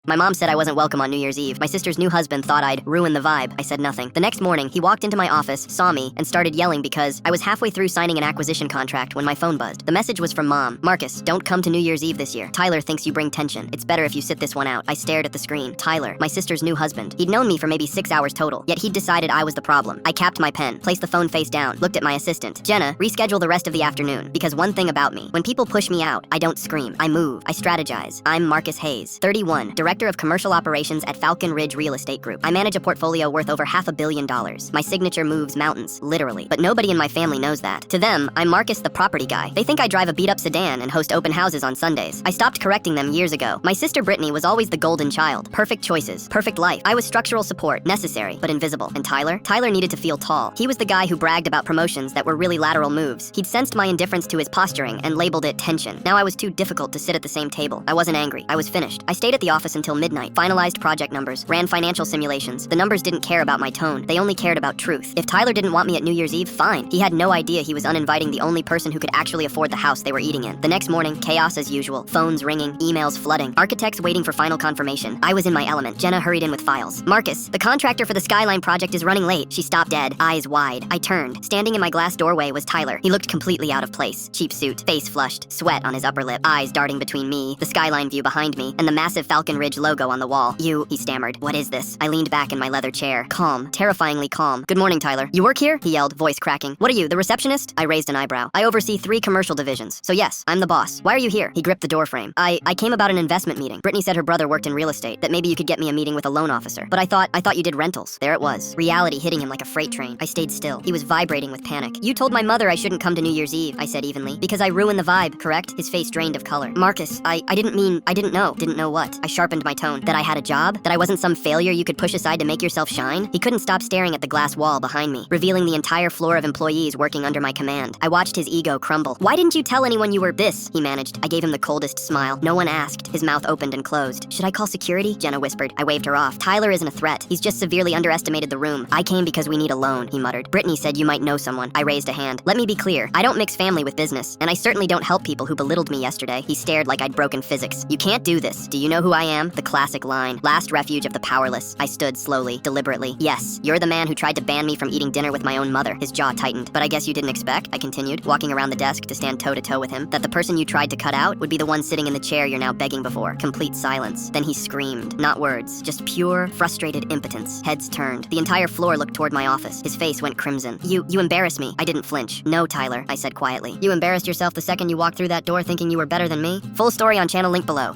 My mom said I wasn't welcome on New Year's Eve. My sister's new husband thought I'd ruin the vibe. I said nothing. The next morning, he walked into my office, saw me, and started yelling because I was halfway through signing an acquisition contract when my phone buzzed. The message was from Mom. Marcus, don't come to New Year's Eve this year. Tyler thinks you bring tension. It's better if you sit this one out. I stared at the screen. Tyler, my sister's new husband. He'd known me for maybe 6 hours total, yet he'd decided I was the problem. I capped my pen, placed the phone face down, looked at my assistant. Jenna, reschedule the rest of the afternoon, because one thing about me, when people push me out, I don't scream. I move. I strategize. I'm Marcus Hayes, 31, Director of Commercial Operations at Falcon Ridge Real Estate Group. I manage a portfolio worth over $500 million. My signature moves mountains, literally. But nobody in my family knows that. To them, I'm Marcus the property guy. They think I drive a beat-up sedan and host open houses on Sundays. I stopped correcting them years ago. My sister Brittany was always the golden child. Perfect choices, perfect life. I was structural support, necessary, but invisible. And Tyler? Tyler needed to feel tall. He was the guy who bragged about promotions that were really lateral moves. He'd sensed my indifference to his posturing and labeled it tension. Now I was too difficult to sit at the same table. I wasn't angry. I was finished. I stayed at the office until midnight, finalized project numbers, ran financial simulations. The numbers didn't care about my tone. They only cared about truth. If Tyler didn't want me at New Year's Eve, fine. He had no idea he was uninviting the only person who could actually afford the house they were eating in. The next morning, chaos as usual. Phones ringing, emails flooding, architects waiting for final confirmation. I was in my element. Jenna hurried in with files. Marcus, the contractor for the Skyline project is running late. She stopped dead, eyes wide. I turned. Standing in my glass doorway was Tyler. He looked completely out of place. Cheap suit, face flushed, sweat on his upper lip, eyes darting between me, the Skyline view behind me, and the massive Falcon Ridge logo on the wall. He stammered. What is this? I leaned back in my leather chair. Calm, terrifyingly calm. Good morning, Tyler. You work here? He yelled, voice cracking. What are you, the receptionist? I raised an eyebrow. I oversee 3 commercial divisions. So yes, I'm the boss. Why are you here? He gripped the door frame. I came about an investment meeting. Brittany said her brother worked in real estate, that maybe you could get me a meeting with a loan officer. But I thought you did rentals. There it was. Reality hitting him like a freight train. I stayed still. He was vibrating with panic. You told my mother I shouldn't come to New Year's Eve, I said evenly. Because I ruined the vibe, correct? His face drained of color. Marcus, I didn't know. Didn't know what? I sharpened my tone. That I had a job? That I wasn't some failure you could push aside to make yourself shine? He couldn't stop staring at the glass wall behind me, revealing the entire floor of employees working under my command. I watched his ego crumble. Why didn't you tell anyone you were this? He managed. I gave him the coldest smile. No one asked. His mouth opened and closed. Should I call security? Jenna whispered. I waved her off. Tyler isn't a threat. He's just severely underestimated the room. I came because we need a loan, he muttered. Brittany said you might know someone. I raised a hand. Let me be clear. I don't mix family with business, and I certainly don't help people who belittled me yesterday. He stared like I'd broken physics. You can't do this. Do you know who I am? The classic line. Last refuge of the powerless. I stood slowly, deliberately. Yes, you're the man who tried to ban me from eating dinner with my own mother. His jaw tightened. But I guess you didn't expect, I continued, walking around the desk to stand toe-to-toe with him, that the person you tried to cut out would be the one sitting in the chair you're now begging before. Complete silence. Then he screamed. Not words, just pure, frustrated impotence. Heads turned. The entire floor looked toward my office. His face went crimson. You embarrass me. I didn't flinch. No, Tyler, I said quietly. You embarrassed yourself the second you walked through that door thinking you were better than me? Full story on channel link below.